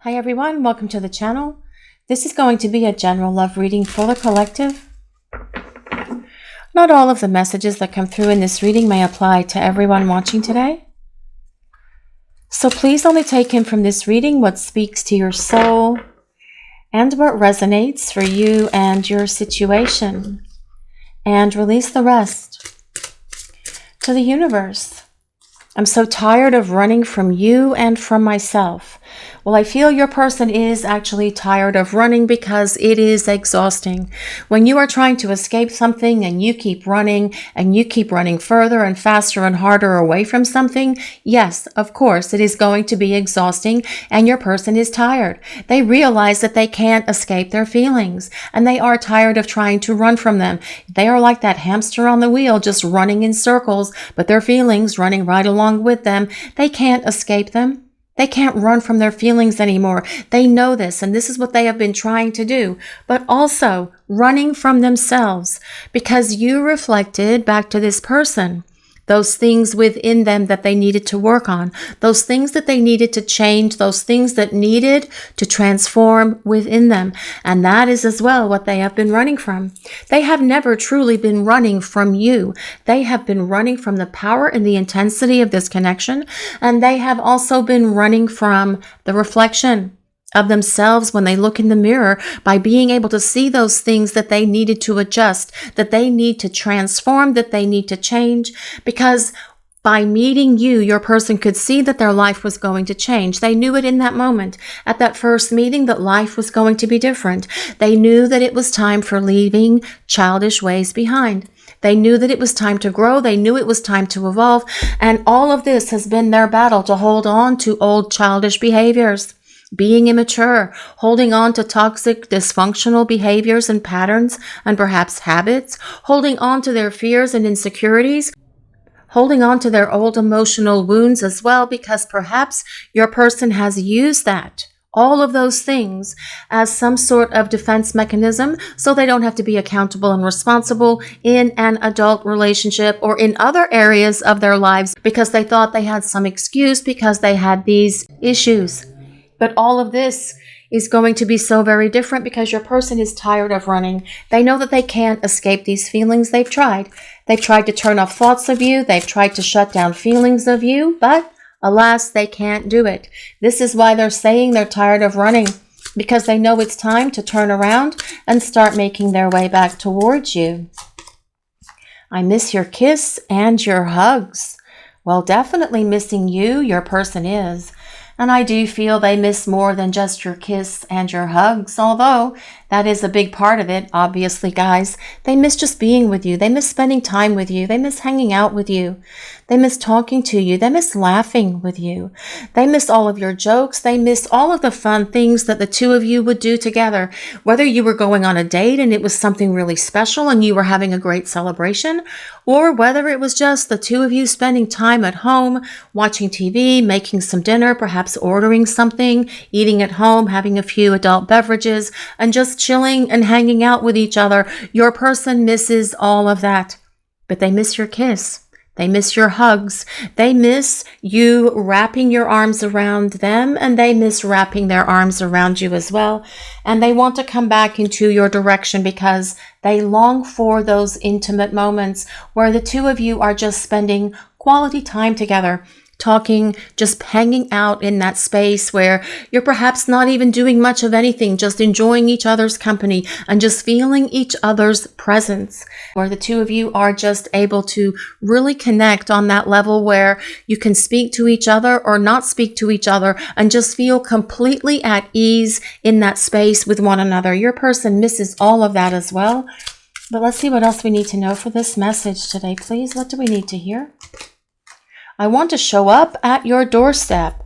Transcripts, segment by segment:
Hi everyone, welcome to the channel. This is going to be a general love reading for the collective. Not all of the messages that come through in this reading may apply to everyone watching today. So please only take in from this reading what speaks to your soul and what resonates for you and your situation. And release the rest to the universe. I'm so tired of running from you and from myself. Well, I feel your person is actually tired of running because it is exhausting. When you are trying to escape something and you keep running further and faster and harder away from something, yes, of course, it is going to be exhausting and your person is tired. They realize that they can't escape their feelings and they are tired of trying to run from them. They are like that hamster on the wheel, just running in circles, but their feelings running right along with them. They can't escape them. They can't run from their feelings anymore. They know this, and this is what they have been trying to do, but also running from themselves because you reflected back to this person those things within them that they needed to work on, those things that they needed to change, those things that needed to transform within them. And that is as well what they have been running from. They have never truly been running from you. They have been running from the power and the intensity of this connection. And they have also been running from the reflection of themselves when they look in the mirror, by being able to see those things that they needed to adjust, that they need to transform, that they need to change. Because by meeting you, your person could see that their life was going to change. They knew it in that moment, at that first meeting, that life was going to be different. They knew that it was time for leaving childish ways behind. They knew that it was time to grow. They knew it was time to evolve. And all of this has been their battle to hold on to old childish behaviors. Being immature, holding on to toxic, dysfunctional behaviors and patterns and perhaps habits, holding on to their fears and insecurities, holding on to their old emotional wounds as well, because perhaps your person has used that, all of those things, as some sort of defense mechanism so they don't have to be accountable and responsible in an adult relationship or in other areas of their lives because they thought they had some excuse because they had these issues. But all of this is going to be so very different because your person is tired of running. They know that they can't escape these feelings. They've tried. They've tried to turn off thoughts of you. They've tried to shut down feelings of you, but alas, they can't do it. This is why they're saying they're tired of running, because they know it's time to turn around and start making their way back towards you. I miss your kiss and your hugs. Well, definitely missing you, your person is. And I do feel they miss more than just your kiss and your hugs, although that is a big part of it, obviously, guys. They miss just being with you. They miss spending time with you. They miss hanging out with you. They miss talking to you. They miss laughing with you. They miss all of your jokes. They miss all of the fun things that the two of you would do together. Whether you were going on a date and it was something really special and you were having a great celebration, or whether it was just the two of you spending time at home, watching TV, making some dinner, perhaps ordering something, eating at home, having a few adult beverages, and just chilling and hanging out with each other. Your person misses all of that, but they miss your kiss. They miss your hugs. They miss you wrapping your arms around them, and they miss wrapping their arms around you as well. And they want to come back into your direction because they long for those intimate moments where the two of you are just spending quality time together, talking, just hanging out in that space where you're perhaps not even doing much of anything, just enjoying each other's company and just feeling each other's presence, where the two of you are just able to really connect on that level where you can speak to each other or not speak to each other and just feel completely at ease in that space with one another. Your person misses all of that as well. But let's see what else we need to know for this message today, please. What do we need to hear? I want to show up at your doorstep.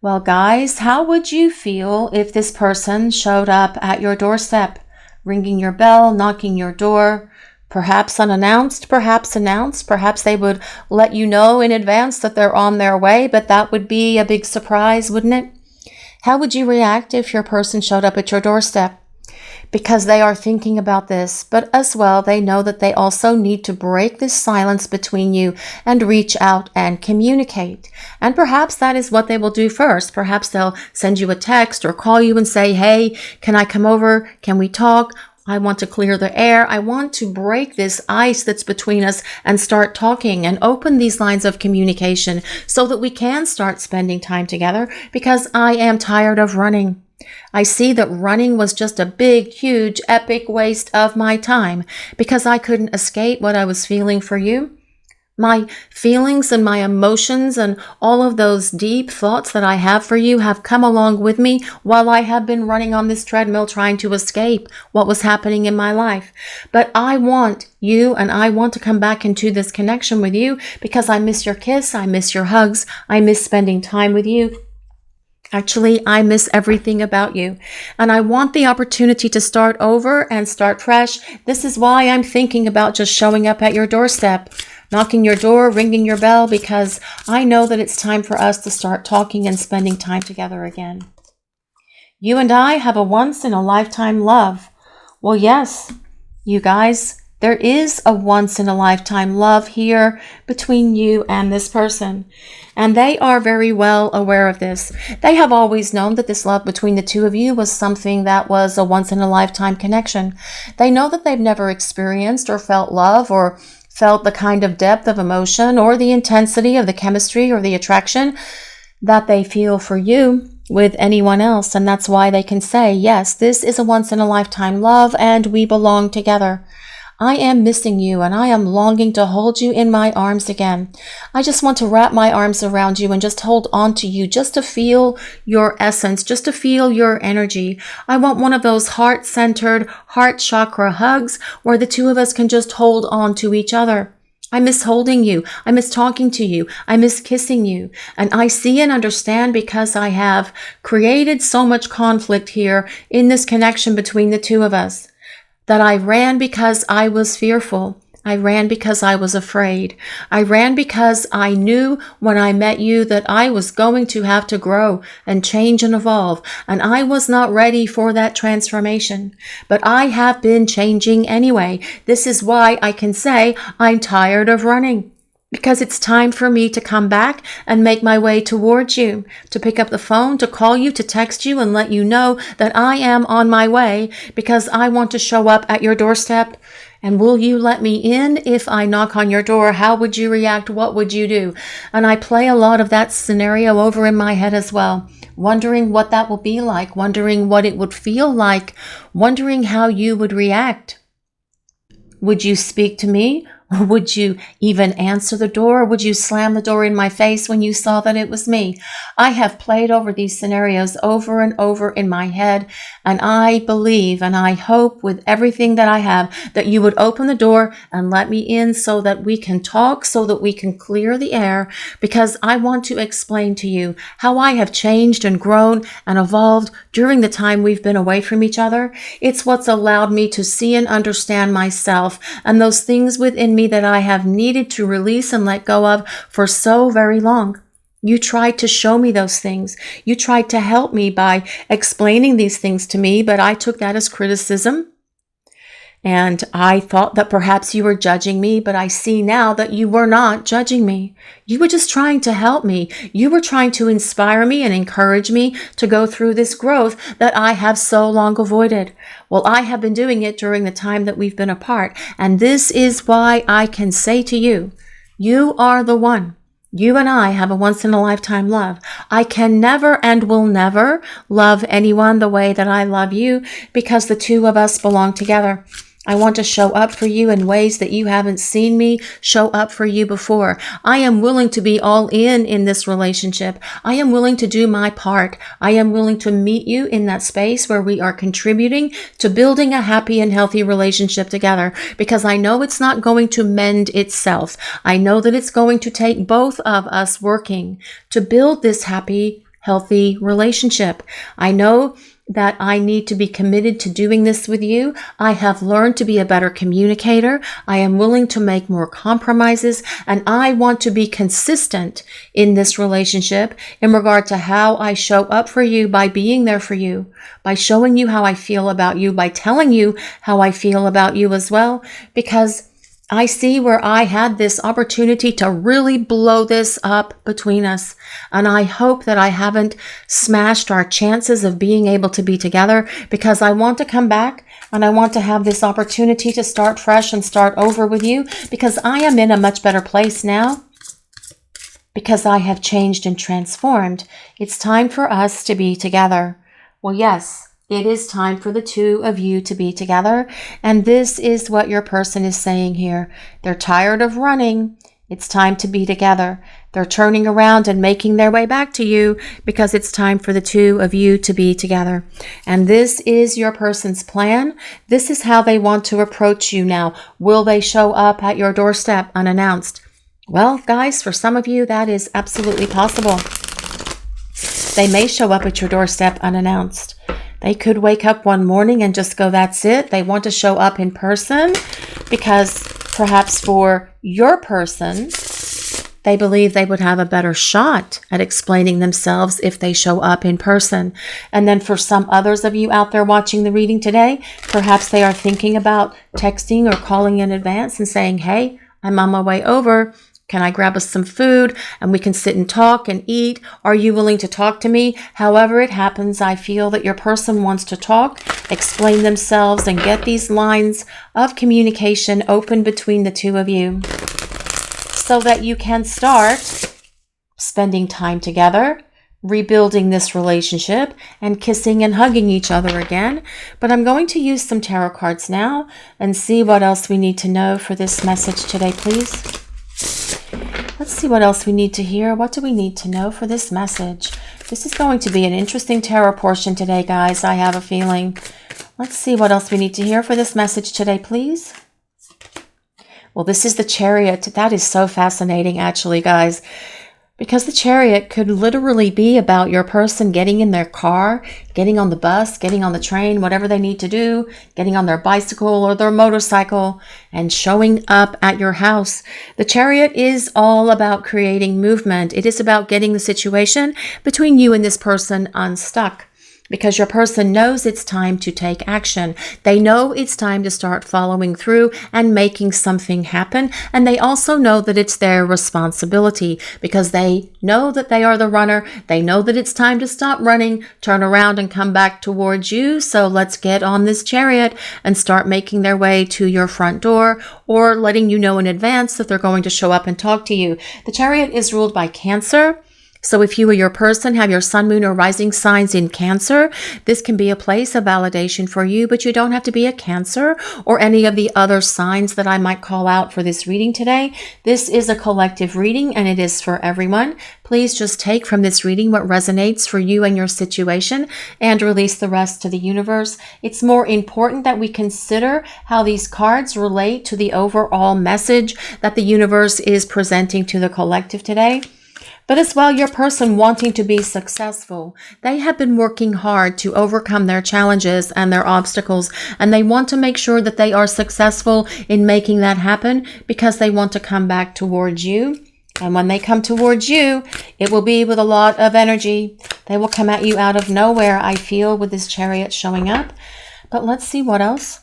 Well, guys, how would you feel if this person showed up at your doorstep, ringing your bell, knocking your door, perhaps unannounced, perhaps announced, perhaps they would let you know in advance that they're on their way, but that would be a big surprise, wouldn't it? How would you react if your person showed up at your doorstep? because they are thinking about this, but as well, they know that they also need to break this silence between you and reach out and communicate. And perhaps that is what they will do first. Perhaps they'll send you a text or call you and say, hey, can I come over? Can we talk? I want to clear the air. I want to break this ice that's between us and start talking and open these lines of communication so that we can start spending time together, because I am tired of running. I see that running was just a big, huge, epic waste of my time because I couldn't escape what I was feeling for you. My feelings and my emotions and all of those deep thoughts that I have for you have come along with me while I have been running on this treadmill trying to escape what was happening in my life. But I want you, and I want to come back into this connection with you because I miss your kiss, I miss your hugs, I miss spending time with you. Actually, I miss everything about you, and I want the opportunity to start over and start fresh. This is why I'm thinking about just showing up at your doorstep, knocking your door, ringing your bell, because I know that it's time for us to start talking and spending time together again. You and I have a once-in-a-lifetime love. Well, yes, you guys, there is a once-in-a-lifetime love here between you and this person. And they are very well aware of this. They have always known that this love between the two of you was something that was a once-in-a-lifetime connection. They know that they've never experienced or felt love or felt the kind of depth of emotion or the intensity of the chemistry or the attraction that they feel for you with anyone else. And that's why they can say, yes, this is a once-in-a-lifetime love and we belong together. I am missing you and I am longing to hold you in my arms again. I just want to wrap my arms around you and just hold on to you, just to feel your essence, just to feel your energy. I want one of those heart-centered, heart chakra hugs where the two of us can just hold on to each other. I miss holding you. I miss talking to you. I miss kissing you. And I see and understand because I have created so much conflict here in this connection between the two of us, that I ran because I was fearful. I ran because I was afraid. I ran because I knew when I met you that I was going to have to grow and change and evolve, and I was not ready for that transformation. But I have been changing anyway. This is why I can say I'm tired of running. Because it's time for me to come back and make my way towards you, to pick up the phone, to call you, to text you and let you know that I am on my way because I want to show up at your doorstep. And will you let me in if I knock on your door? How would you react? What would you do? And I play a lot of that scenario over in my head as well, wondering what that will be like, wondering what it would feel like, wondering how you would react. Would you speak to me? Or would you even answer the door? Would you slam the door in my face when you saw that it was me? I have played over these scenarios over and over in my head, and I believe and I hope with everything that I have that you would open the door and let me in so that we can talk, so that we can clear the air, because I want to explain to you how I have changed and grown and evolved during the time we've been away from each other. It's what's allowed me to see and understand myself and those things within me that I have needed to release and let go of for so very long. You tried to show me those things. You tried to help me by explaining these things to me, but I took that as criticism. And I thought that perhaps you were judging me, but I see now that you were not judging me. You were just trying to help me. You were trying to inspire me and encourage me to go through this growth that I have so long avoided. Well, I have been doing it during the time that we've been apart. And this is why I can say to you, you are the one. You and I have a once-in-a-lifetime love. I can never and will never love anyone the way that I love you because the two of us belong together. I want to show up for you in ways that you haven't seen me show up for you before. I am willing to be all in this relationship. I am willing to do my part. I am willing to meet you in that space where we are contributing to building a happy and healthy relationship together, because I know it's not going to mend itself. I know that it's going to take both of us working to build this happy, healthy relationship. I know that I need to be committed to doing this with you. I have learned to be a better communicator. I am willing to make more compromises, and I want to be consistent in this relationship in regard to how I show up for you by being there for you, by showing you how I feel about you, by telling you how I feel about you as well, because I see where I had this opportunity to really blow this up between us. And I hope that I haven't smashed our chances of being able to be together, because I want to come back and I want to have this opportunity to start fresh and start over with you, because I am in a much better place now, because I have changed and transformed. It's time for us to be together. Well, yes. It is time for the two of you to be together. And this is what your person is saying here. They're tired of running. It's time to be together. They're turning around and making their way back to you because it's time for the two of you to be together. And this is your person's plan. This is how they want to approach you now. Will they show up at your doorstep unannounced? Well, guys, for some of you, that is absolutely possible. They may show up at your doorstep unannounced. They could wake up one morning and just go, that's it. They want to show up in person because perhaps for your person, they believe they would have a better shot at explaining themselves if they show up in person. And then for some others of you out there watching the reading today, perhaps they are thinking about texting or calling in advance and saying, hey, I'm on my way over. Can I grab us some food and we can sit and talk and eat? Are you willing to talk to me? However it happens, I feel that your person wants to talk, explain themselves, and get these lines of communication open between the two of you so that you can start spending time together, rebuilding this relationship, and kissing and hugging each other again. But I'm going to use some tarot cards now and see what else we need to know for this message today, please. Let's see what else we need to hear. What do we need to know for this message? This is going to be an interesting tarot portion today, guys. I have a feeling. Let's see what else we need to hear for this message today, please. Well, this is the Chariot. That is so fascinating, actually, guys. Because the Chariot could literally be about your person getting in their car, getting on the bus, getting on the train, whatever they need to do, getting on their bicycle or their motorcycle, and showing up at your house. The Chariot is all about creating movement. It is about getting the situation between you and this person unstuck. Because your person knows it's time to take action. They know it's time to start following through and making something happen. And they also know that it's their responsibility because they know that they are the runner. They know that it's time to stop running, turn around and come back towards you. So let's get on this Chariot and start making their way to your front door, or letting you know in advance that they're going to show up and talk to you. The Chariot is ruled by Cancer. So if you or your person have your sun, moon, or rising signs in Cancer, this can be a place of validation for you, but you don't have to be a Cancer or any of the other signs that I might call out for this reading today. This is a collective reading and it is for everyone. Please just take from this reading what resonates for you and your situation and release the rest to the universe. It's more important that we consider how these cards relate to the overall message that the universe is presenting to the collective today. But as well, your person wanting to be successful. They have been working hard to overcome their challenges and their obstacles, and they want to make sure that they are successful in making that happen because they want to come back towards you. And when they come towards you, it will be with a lot of energy. They will come at you out of nowhere, I feel, with this Chariot showing up. But let's see what else.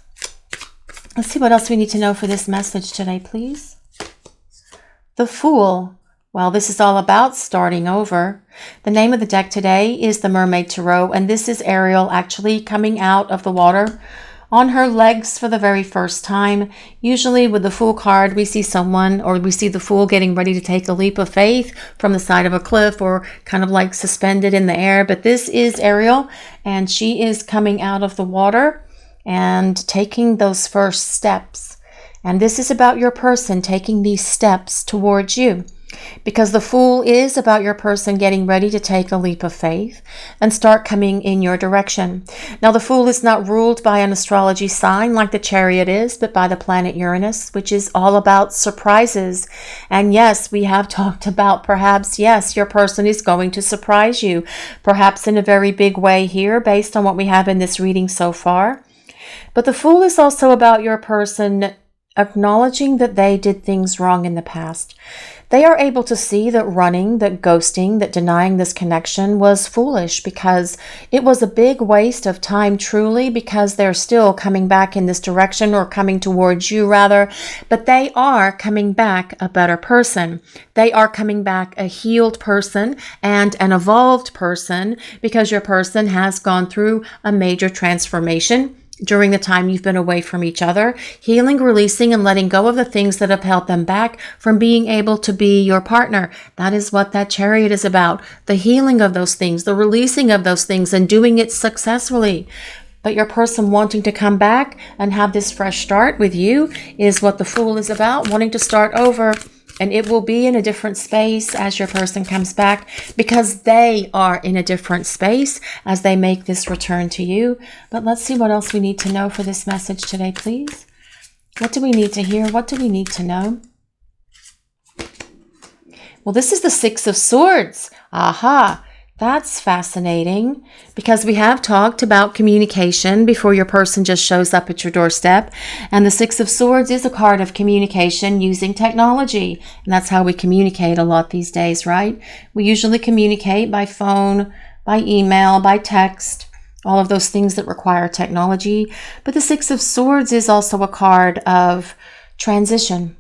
Let's see what else we need to know for this message today, please. The Fool. Well, this is all about starting over. The name of the deck today is the Mermaid Tarot, and this is Ariel actually coming out of the water on her legs for the very first time. Usually with the Fool card, we see someone, or we see the Fool getting ready to take a leap of faith from the side of a cliff or kind of like suspended in the air. But this is Ariel, and she is coming out of the water and taking those first steps. And this is about your person taking these steps towards you. Because the Fool is about your person getting ready to take a leap of faith and start coming in your direction. Now, the Fool is not ruled by an astrology sign like the Chariot is, but by the planet Uranus, which is all about surprises. And yes, we have talked about perhaps, yes, your person is going to surprise you, perhaps in a very big way here, based on what we have in this reading so far. But the Fool is also about your person acknowledging that they did things wrong in the past. They are able to see that running, that ghosting, that denying this connection was foolish because it was a big waste of time truly, because they're still coming back in this direction, or coming towards you rather, but they are coming back a better person. They are coming back a healed person and an evolved person, because your person has gone through a major transformation during the time you've been away from each other, healing, releasing, and letting go of the things that have held them back from being able to be your partner. That is what that Chariot is about. The healing of those things, the releasing of those things, and doing it successfully. But your person wanting to come back and have this fresh start with you is what the Fool is about, wanting to start over. And it will be in a different space as your person comes back, because they are in a different space as they make this return to you. But let's see what else we need to know for this message today, please. What do we need to hear? What do we need to know? Well, this is the Six of Swords. Aha. That's fascinating, because we have talked about communication before your person just shows up at your doorstep. And the Six of Swords is a card of communication using technology. And that's how we communicate a lot these days, right? We usually communicate by phone, by email, by text, all of those things that require technology. But the Six of Swords is also a card of transition.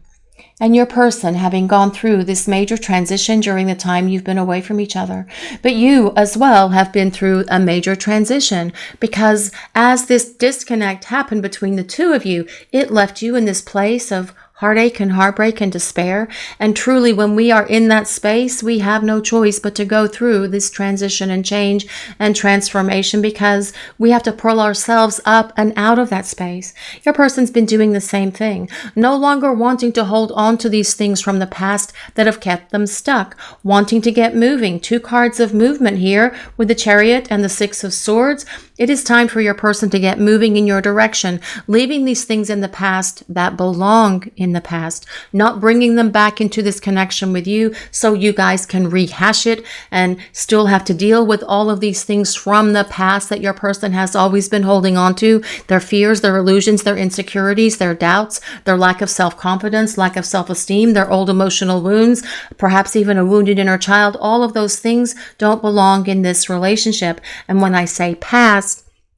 And your person having gone through this major transition during the time you've been away from each other. But you as well have been through a major transition, because as this disconnect happened between the two of you, it left you in this place of heartache and heartbreak and despair. And truly, when we are in that space, we have no choice but to go through this transition and change and transformation, because we have to pull ourselves up and out of that space. Your person's been doing the same thing, no longer wanting to hold on to these things from the past that have kept them stuck, wanting to get moving. Two cards of movement here with the Chariot and the Six of Swords. It is time for your person to get moving in your direction, leaving these things in the past that belong in the past, not bringing them back into this connection with you so you guys can rehash it and still have to deal with all of these things from the past that your person has always been holding on to, their fears, their illusions, their insecurities, their doubts, their lack of self-confidence, lack of self-esteem, their old emotional wounds, perhaps even a wounded inner child. All of those things don't belong in this relationship. And when I say past,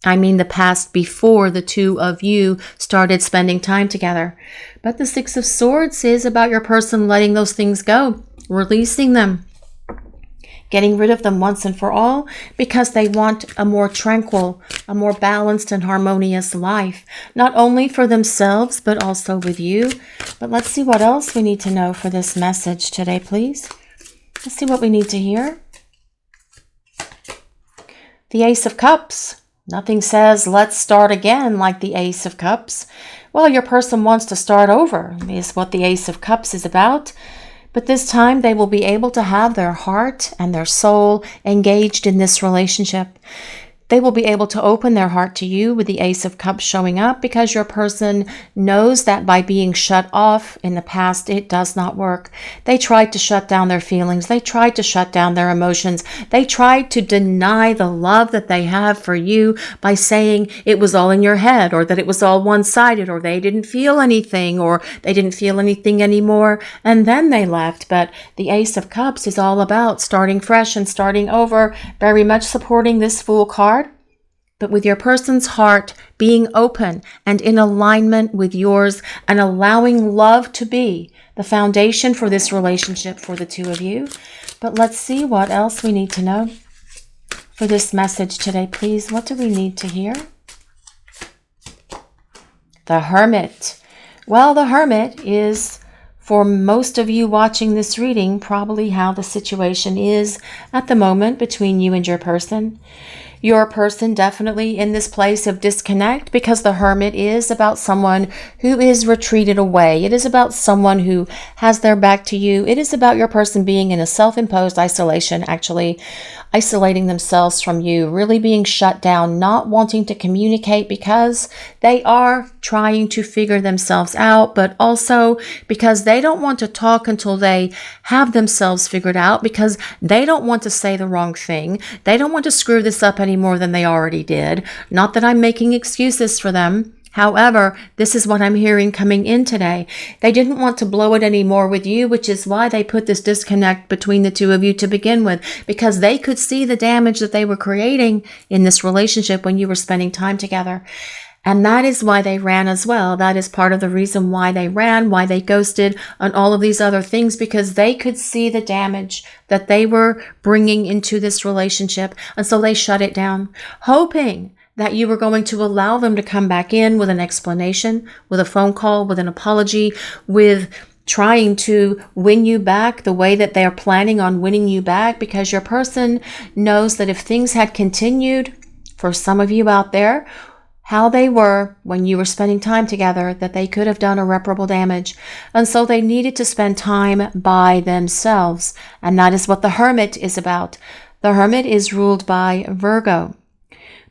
I mean the past before the two of you started spending time together. But the Six of Swords is about your person letting those things go, releasing them, getting rid of them once and for all, because they want a more tranquil, a more balanced and harmonious life, not only for themselves, but also with you. But let's see what else we need to know for this message today, please. Let's see what we need to hear. The Ace of Cups. Nothing says, let's start again, like the Ace of Cups. Well, your person wants to start over, is what the Ace of Cups is about. But this time they will be able to have their heart and their soul engaged in this relationship. They will be able to open their heart to you with the Ace of Cups showing up, because your person knows that by being shut off in the past, it does not work. They tried to shut down their feelings. They tried to shut down their emotions. They tried to deny the love that they have for you by saying it was all in your head, or that it was all one-sided, or they didn't feel anything, or they didn't feel anything anymore, and then they left. But the Ace of Cups is all about starting fresh and starting over, very much supporting this Fool card. But with your person's heart being open and in alignment with yours, and allowing love to be the foundation for this relationship for the two of you. But let's see what else we need to know for this message today, please. What do we need to hear? The Hermit. Well, the Hermit is, for most of you watching this reading, probably how the situation is at the moment between you and your person. Your person definitely in this place of disconnect, because the Hermit is about someone who is retreated away. It is about someone who has their back to you. It is about your person being in a self-imposed isolation, actually isolating themselves from you, really being shut down, not wanting to communicate because they are trying to figure themselves out, but also because they don't want to talk until they have themselves figured out, because they don't want to say the wrong thing. They don't want to screw this up any more than they already did. Not that I'm making excuses for them. However, this is what I'm hearing coming in today. They didn't want to blow it anymore with you, which is why they put this disconnect between the two of you to begin with, because they could see the damage that they were creating in this relationship when you were spending time together. And that is why they ran as well. That is part of the reason why they ran, why they ghosted, and all of these other things, because they could see the damage that they were bringing into this relationship. And so they shut it down, hoping that you were going to allow them to come back in with an explanation, with a phone call, with an apology, with trying to win you back the way that they are planning on winning you back, because your person knows that if things had continued for some of you out there, how they were when you were spending time together, that they could have done irreparable damage. And so they needed to spend time by themselves. And that is what the Hermit is about. The Hermit is ruled by Virgo.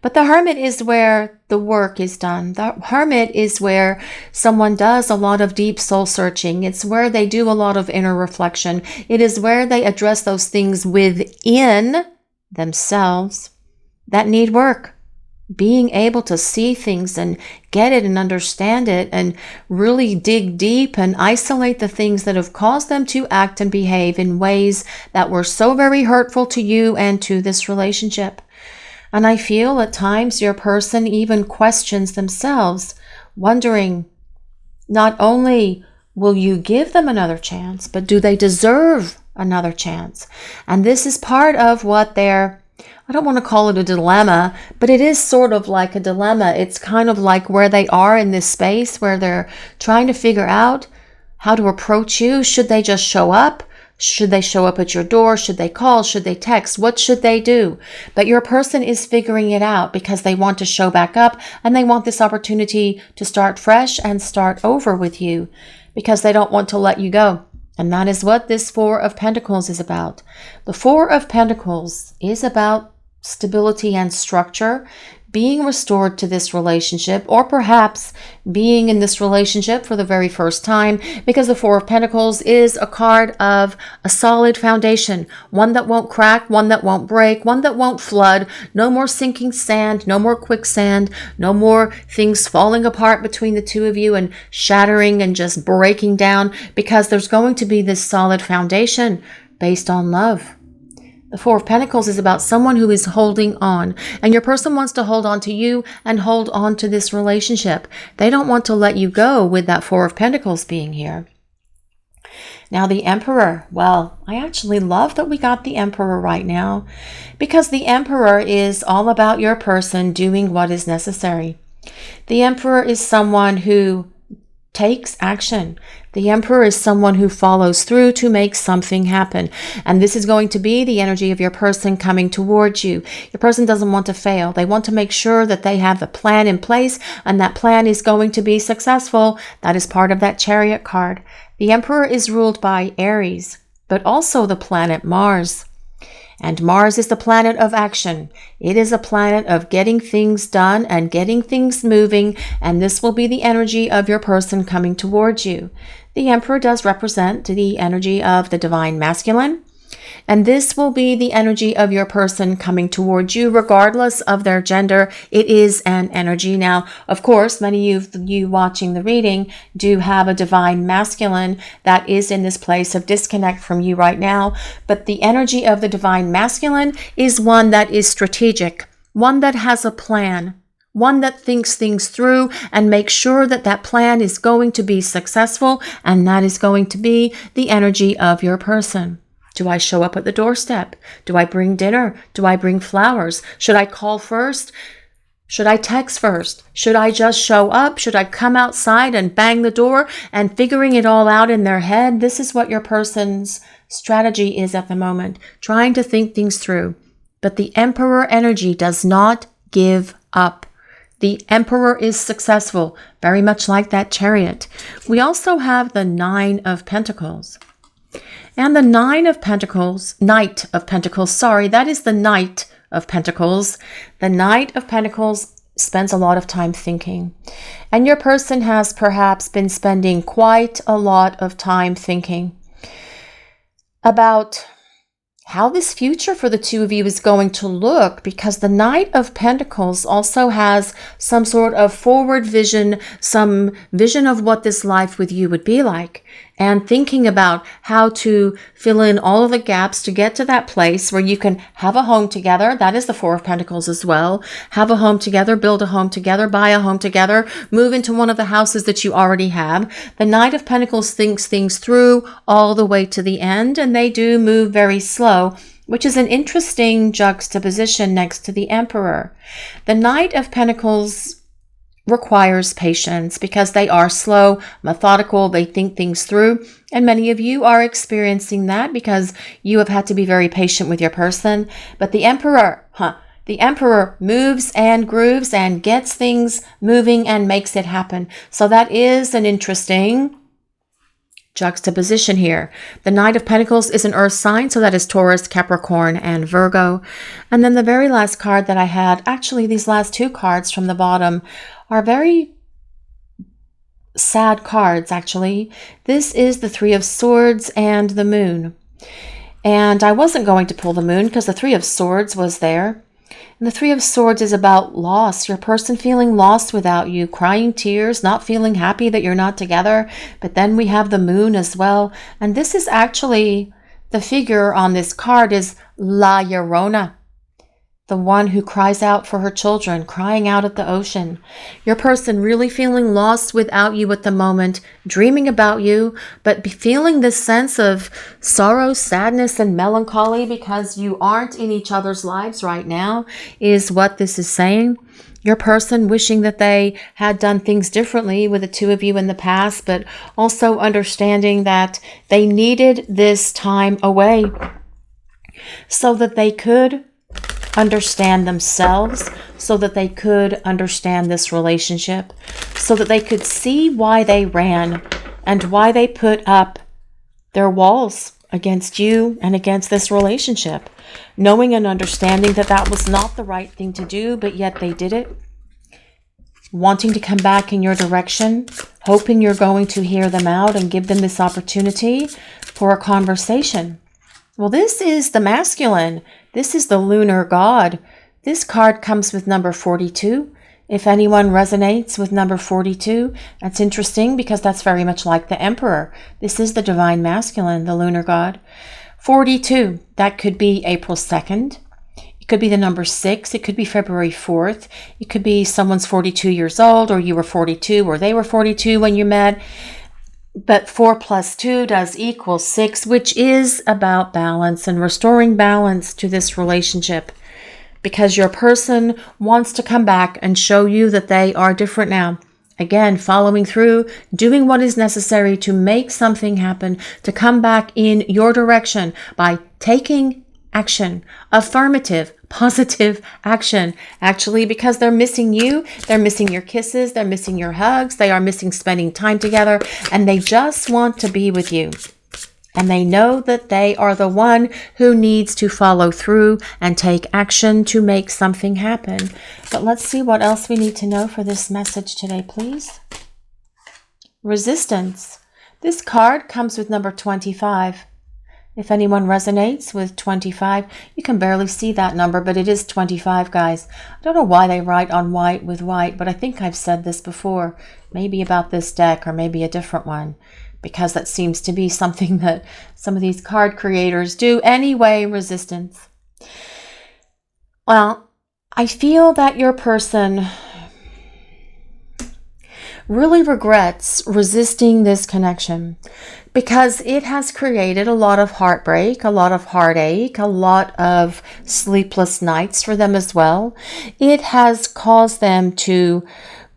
But the Hermit is where the work is done. The Hermit is where someone does a lot of deep soul searching. It's where they do a lot of inner reflection. It is where they address those things within themselves that need work. Being able to see things and get it and understand it and really dig deep and isolate the things that have caused them to act and behave in ways that were so very hurtful to you and to this relationship. And I feel at times your person even questions themselves, wondering, not only will you give them another chance, but do they deserve another chance? And this is part of what I don't want to call it a dilemma, but it is sort of like a dilemma. It's kind of like where they are in this space where they're trying to figure out how to approach you. Should they just show up? Should they show up at your door? Should they call? Should they text? What should they do? But your person is figuring it out because they want to show back up and they want this opportunity to start fresh and start over with you because they don't want to let you go. And that is what this Four of Pentacles is about. The Four of Pentacles is about stability and structure, being restored to this relationship, or perhaps being in this relationship for the very first time, because the Four of Pentacles is a card of a solid foundation, one that won't crack, one that won't break, one that won't flood, no more sinking sand, no more quicksand, no more things falling apart between the two of you and shattering and just breaking down, because there's going to be this solid foundation based on love. The Four of Pentacles is about someone who is holding on, and your person wants to hold on to you and hold on to this relationship. They don't want to let you go with that Four of Pentacles being here. Now the Emperor, well, I actually love that we got the Emperor right now, because the Emperor is all about your person doing what is necessary. The Emperor is someone who takes action. The Emperor is someone who follows through to make something happen. And this is going to be the energy of your person coming towards you. Your person doesn't want to fail. They want to make sure that they have the plan in place and that plan is going to be successful. That is part of that Chariot card. The Emperor is ruled by Aries, but also the planet Mars. And Mars is the planet of action. It is a planet of getting things done and getting things moving, and this will be the energy of your person coming towards you. The Emperor does represent the energy of the divine masculine, and this will be the energy of your person coming towards you regardless of their gender. It is an energy. Now, of course, many of you watching the reading do have a divine masculine that is in this place of disconnect from you right now, but the energy of the divine masculine is one that is strategic, one that has a plan, one that thinks things through and makes sure that that plan is going to be successful, and that is going to be the energy of your person. Do I show up at the doorstep? Do I bring dinner? Do I bring flowers? Should I call first? Should I text first? Should I just show up? Should I come outside and bang the door? And figuring it all out in their head, this is what your person's strategy is at the moment, trying to think things through. But the Emperor energy does not give up. The Emperor is successful, very much like that Chariot. We also have the Nine of Pentacles. And the Knight of Pentacles, that is the Knight of Pentacles. The Knight of Pentacles spends a lot of time thinking. And your person has perhaps been spending quite a lot of time thinking about how this future for the two of you is going to look, because the Knight of Pentacles also has some sort of forward vision, some vision of what this life with you would be like, and thinking about how to fill in all of the gaps to get to that place where you can have a home together. That is the Four of Pentacles as well. Have a home together, build a home together, buy a home together, move into one of the houses that you already have. The Knight of Pentacles thinks things through all the way to the end, and they do move very slow, which is an interesting juxtaposition next to the Emperor. The Knight of Pentacles requires patience because they are slow, methodical, they think things through, and many of you are experiencing that because you have had to be very patient with your person. But the Emperor, the Emperor moves and grooves and gets things moving and makes it happen. So that is an interesting juxtaposition here. The Knight of Pentacles is an earth sign, so that is Taurus, Capricorn, and Virgo. And then the very last card that I had, actually these last two cards from the bottom are very sad cards, actually. This is the Three of Swords and the Moon. And I wasn't going to pull the Moon because the Three of Swords was there. And the Three of Swords is about loss, your person feeling lost without you, crying tears, not feeling happy that you're not together. But then we have the Moon as well. And this is actually, the figure on this card is La Llorona, the one who cries out for her children, crying out at the ocean. Your person really feeling lost without you at the moment, dreaming about you, but feeling this sense of sorrow, sadness, and melancholy because you aren't in each other's lives right now, is what this is saying. Your person wishing that they had done things differently with the two of you in the past, but also understanding that they needed this time away so that they could understand themselves, so that they could understand this relationship, so that they could see why they ran and why they put up their walls against you and against this relationship, knowing and understanding that that was not the right thing to do, but yet they did it, wanting to come back in your direction, hoping you're going to hear them out and give them this opportunity for a conversation. Well, this is the masculine. This is the lunar god. This card comes with number 42. If anyone resonates with number 42, that's interesting because that's very much like the Emperor. This is the divine masculine, the lunar god. 42, that could be April 2nd. It could be the number 6. It could be February 4th. It could be someone's 42 years old, or you were 42, or they were 42 when you met. But 4 plus 2 does equal 6, which is about balance and restoring balance to this relationship, because your person wants to come back and show you that they are different now. Again, following through, doing what is necessary to make something happen, to come back in your direction by taking action, affirmative, positive action, actually, because they're missing you, they're missing your kisses, they're missing your hugs, they are missing spending time together, and they just want to be with you. And they know that they are the one who needs to follow through and take action to make something happen. But let's see what else we need to know for this message today, please. Resistance. This card comes with number 25. If anyone resonates with 25, you can barely see that number, but it is 25, guys. I don't know why they write on white with white, but I think I've said this before, maybe about this deck or maybe a different one, because that seems to be something that some of these card creators do. Anyway, resistance. Well, I feel that your person really regrets resisting this connection because it has created a lot of heartbreak, a lot of heartache, a lot of sleepless nights for them as well. It has caused them to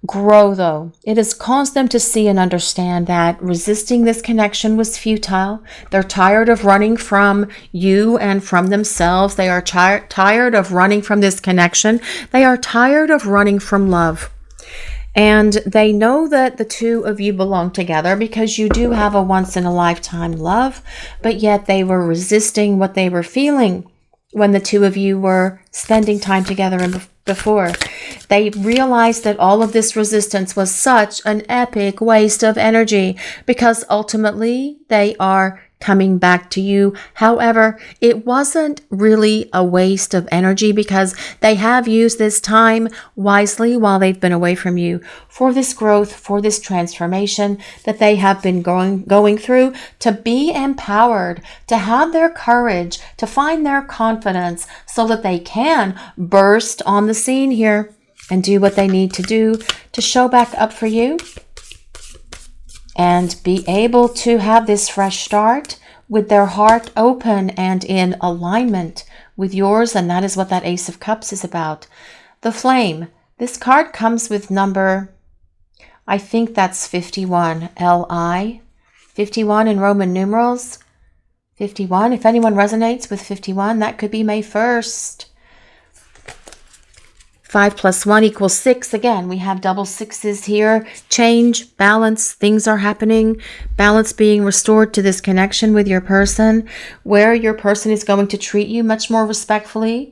grow, though. It has caused them to see and understand that resisting this connection was futile. They're tired of running from you and from themselves. They are tired of running from this connection. They are tired of running from love. And they know that the two of you belong together because you do have a once-in-a-lifetime love, but yet they were resisting what they were feeling when the two of you were spending time together before. They realized that all of this resistance was such an epic waste of energy because ultimately they are coming back to you. However, it wasn't really a waste of energy because they have used this time wisely while they've been away from you for this growth, for this transformation that they have been going through, to be empowered, to have their courage, to find their confidence so that they can burst on the scene here and do what they need to do to show back up for you and be able to have this fresh start with their heart open and in alignment with yours. And that is what that Ace of Cups is about. The Flame. This card comes with number, I think that's 51, L-I. 51 in Roman numerals. 51. If anyone resonates with 51, that could be May 1st. 5 plus 1 equals 6. Again, we have double sixes here. Change, balance, things are happening. Balance being restored to this connection with your person, where your person is going to treat you much more respectfully,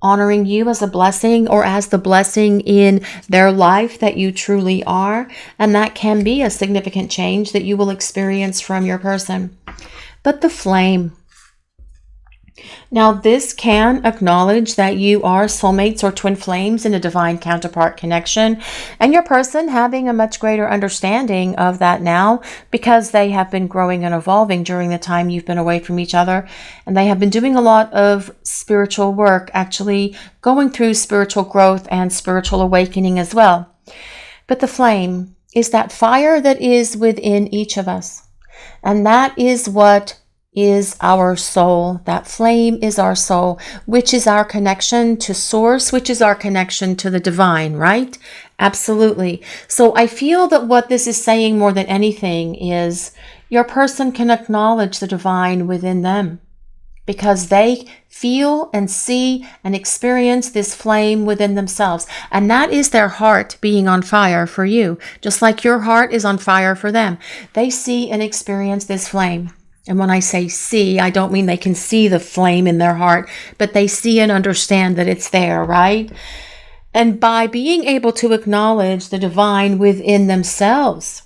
honoring you as a blessing or as the blessing in their life that you truly are. And that can be a significant change that you will experience from your person. But the Flame. Now, this can acknowledge that you are soulmates or twin flames in a divine counterpart connection, and your person having a much greater understanding of that now because they have been growing and evolving during the time you've been away from each other, and they have been doing a lot of spiritual work, actually going through spiritual growth and spiritual awakening as well. But the flame is that fire that is within each of us, and that is what is our soul. That flame is our soul, which is our connection to source, which is our connection to the divine, right? Absolutely. So I feel that what this is saying more than anything is your person can acknowledge the divine within them because they feel and see and experience this flame within themselves. And that is their heart being on fire for you, just like your heart is on fire for them. They see and experience this flame. And when I say see, I don't mean they can see the flame in their heart, but they see and understand that it's there, right? And by being able to acknowledge the divine within themselves,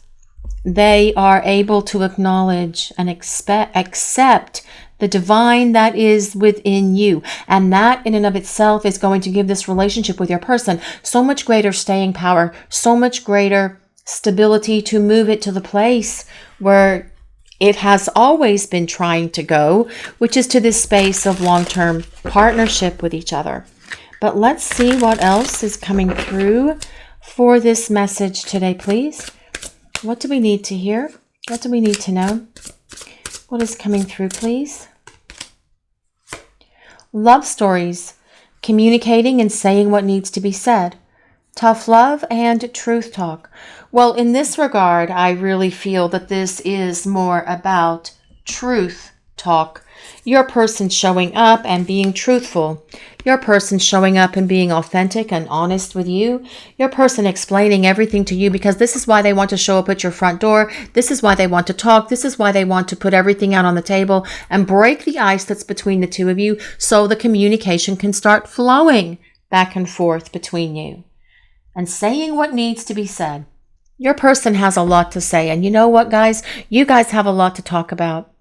they are able to acknowledge and accept the divine that is within you. And that in and of itself is going to give this relationship with your person so much greater staying power, so much greater stability to move it to the place where it has always been trying to go, which is to this space of long-term partnership with each other. But let's see what else is coming through for this message today, please. What do we need to hear? What do we need to know? What is coming through, please? Love stories, communicating and saying what needs to be said. Tough love and truth talk. Well, in this regard, I really feel that this is more about truth talk. Your person showing up and being truthful. Your person showing up and being authentic and honest with you. Your person explaining everything to you because this is why they want to show up at your front door. This is why they want to talk. This is why they want to put everything out on the table and break the ice that's between the two of you so the communication can start flowing back and forth between you. And saying what needs to be said. Your person has a lot to say. And you know what, guys? You guys have a lot to talk about.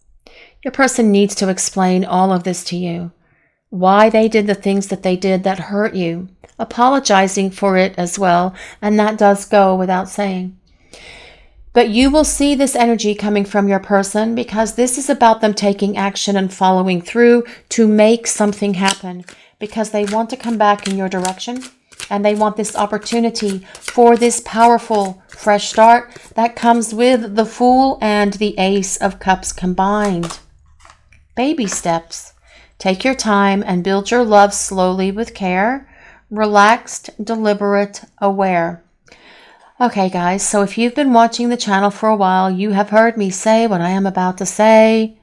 Your person needs to explain all of this to you. Why they did the things that they did that hurt you. Apologizing for it as well. And that does go without saying. But you will see this energy coming from your person because this is about them taking action and following through to make something happen. Because they want to come back in your direction. And they want this opportunity for this powerful fresh start that comes with the Fool and the Ace of Cups combined. Baby steps. Take your time and build your love slowly with care. Relaxed, deliberate, aware. Okay, guys, so if you've been watching the channel for a while, you have heard me say what I am about to say.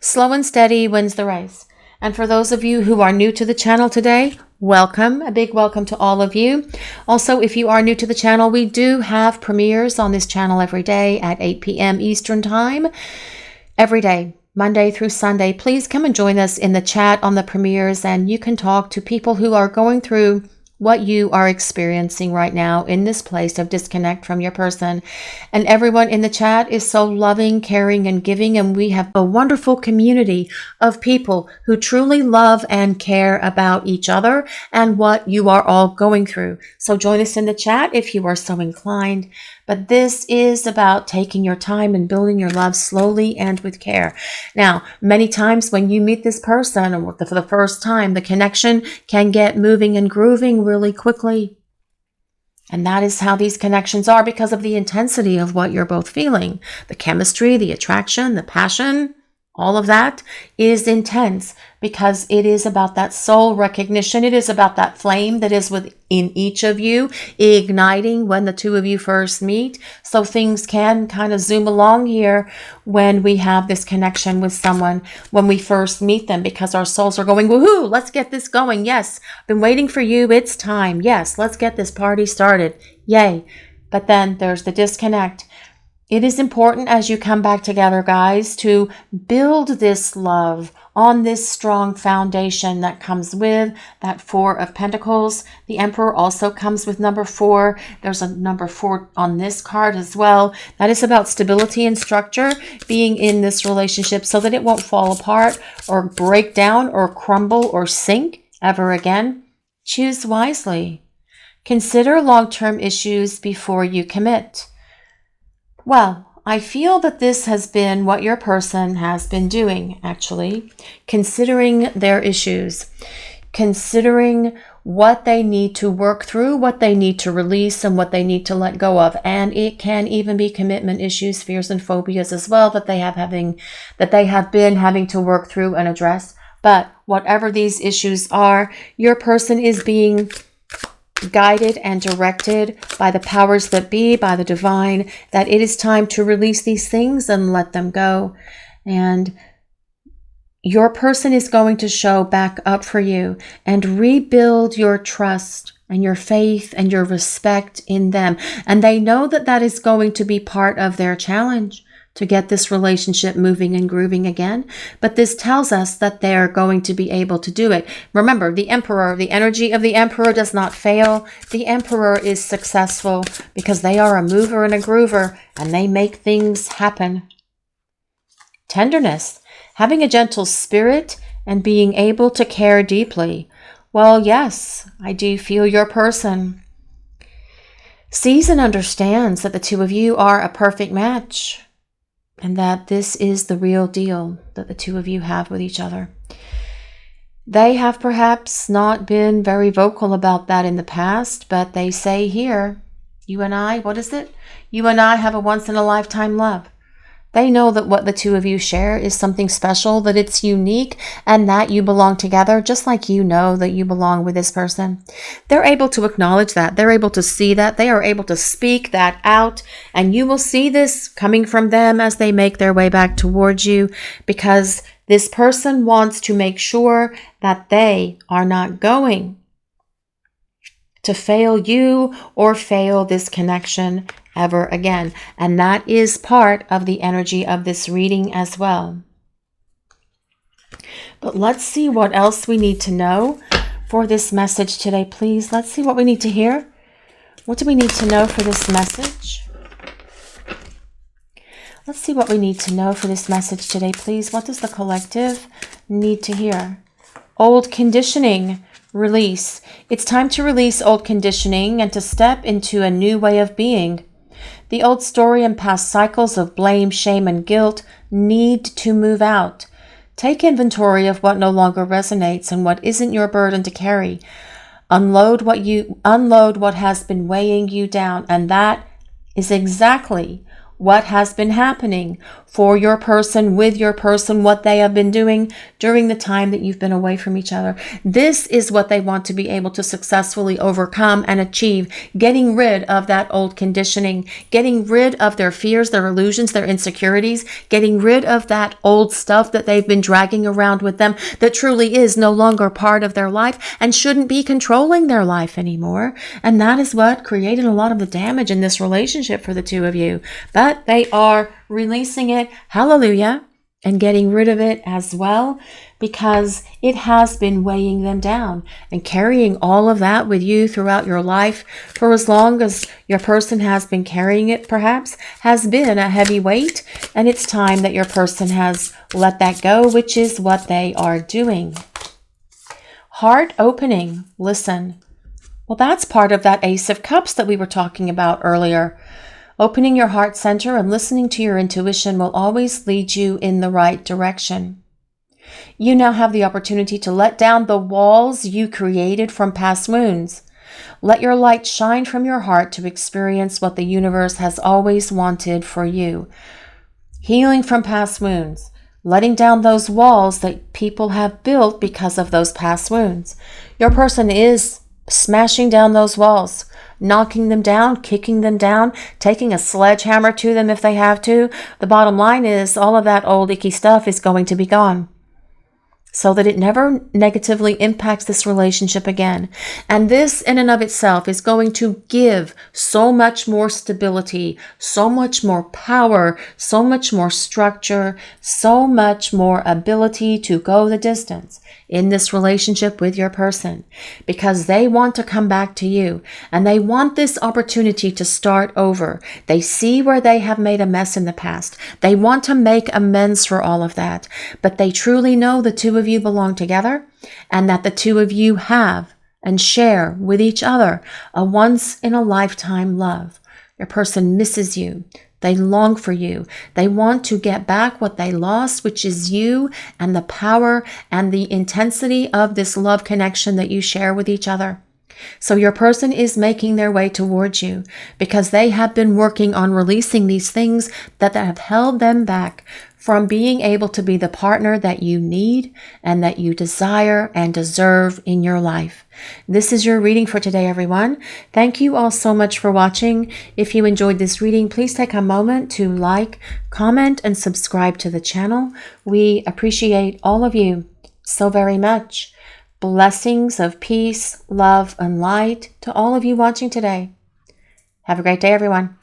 Slow and steady wins the race. And for those of you who are new to the channel today, welcome. A big welcome to all of you. Also, if you are new to the channel, we do have premieres on this channel every day at 8 p.m. Eastern Time. Every day, Monday through Sunday. Please come and join us in the chat on the premieres, and you can talk to people who are going through what you are experiencing right now in this place of disconnect from your person. And everyone in the chat is so loving, caring, and giving. And we have a wonderful community of people who truly love and care about each other and what you are all going through. So join us in the chat if you are so inclined. But this is about taking your time and building your love slowly and with care. Now, many times when you meet this person or for the first time, the connection can get moving and grooving really quickly. And that is how these connections are because of the intensity of what you're both feeling. The chemistry, the attraction, the passion, all of that is intense because it is about that soul recognition. It is about that flame that is within each of you igniting when the two of you first meet. So things can kind of zoom along here when we have this connection with someone when we first meet them because our souls are going, woohoo, let's get this going. Yes, been waiting for you. It's time. Yes, let's get this party started. Yay. But then there's the disconnect. It is important as you come back together, guys, to build this love on this strong foundation that comes with that Four of Pentacles. The Emperor also comes with number 4. There's a number 4 on this card as well. That is about stability and structure being in this relationship so that it won't fall apart or break down or crumble or sink ever again. Choose wisely. Consider long-term issues before you commit. Well, I feel that this has been what your person has been doing, actually, considering their issues, considering what they need to work through, what they need to release, and what they need to let go of. And it can even be commitment issues, fears, and phobias as well that they have been having to work through and address. But whatever these issues are, your person is being guided and directed by the powers that be, by the divine, that it is time to release these things and let them go. And your person is going to show back up for you and rebuild your trust and your faith and your respect in them. And they know that that is going to be part of their challenge to get this relationship moving and grooving again. But this tells us that they're going to be able to do it. Remember, the Emperor, the energy of the Emperor does not fail. The Emperor is successful because they are a mover and a groover and they make things happen. Tenderness, having a gentle spirit and being able to care deeply. Well, yes, I do feel your person sees and understands that the two of you are a perfect match. And that this is the real deal that the two of you have with each other. They have perhaps not been very vocal about that in the past, but they say here, you and I, what is it? You and I have a once-in-a-lifetime love. They know that what the two of you share is something special, that it's unique, and that you belong together, just like you know that you belong with this person. They're able to acknowledge that. They're able to see that. They are able to speak that out, and you will see this coming from them as they make their way back towards you, because this person wants to make sure that they are not going to fail you or fail this connection ever again. And that is part of the energy of this reading as well. But let's see what else we need to know for this message today, please. Let's see what we need to hear. What do we need to know for this message? Let's see what we need to know for this message today, please. What does the collective need to hear? Old conditioning. Release. It's time to release old conditioning and to step into a new way of being. The old story and past cycles of blame, shame, and guilt need to move out. Take inventory of what no longer resonates and what isn't your burden to carry. Unload what has been weighing you down, and that is exactly what has been happening for your person, with your person, what they have been doing during the time that you've been away from each other. This is what they want to be able to successfully overcome and achieve, getting rid of that old conditioning, getting rid of their fears, their illusions, their insecurities, getting rid of that old stuff that they've been dragging around with them that truly is no longer part of their life and shouldn't be controlling their life anymore. And that is what created a lot of the damage in this relationship for the two of you. But they are releasing it, hallelujah, and getting rid of it as well, because it has been weighing them down, and carrying all of that with you throughout your life for as long as your person has been carrying it, perhaps, has been a heavy weight, and it's time that your person has let that go, which is what they are doing. Heart opening, listen. Well, that's part of that Ace of Cups that we were talking about earlier. Opening your heart center and listening to your intuition will always lead you in the right direction. You now have the opportunity to let down the walls you created from past wounds. Let your light shine from your heart to experience what the universe has always wanted for you. Healing from past wounds. Letting down those walls that people have built because of those past wounds. Your person is smashing down those walls, knocking them down, kicking them down, taking a sledgehammer to them if they have to. The bottom line is all of that old icky stuff is going to be gone, so that it never negatively impacts this relationship again. And this in and of itself is going to give so much more stability, so much more power, so much more structure, so much more ability to go the distance in this relationship with your person, because they want to come back to you and they want this opportunity to start over. They see where they have made a mess in the past. They want to make amends for all of that, but they truly know the two of you belong together, and that the two of you have and share with each other a once-in-a-lifetime love. Your person misses you. They long for you. They want to get back what they lost, which is you and the power and the intensity of this love connection that you share with each other. So your person is making their way towards you because they have been working on releasing these things that have held them back from being able to be the partner that you need and that you desire and deserve in your life. This is your reading for today, everyone. Thank you all so much for watching. If you enjoyed this reading, please take a moment to like, comment, and subscribe to the channel. We appreciate all of you so very much. Blessings of peace, love, and light to all of you watching today. Have a great day, everyone.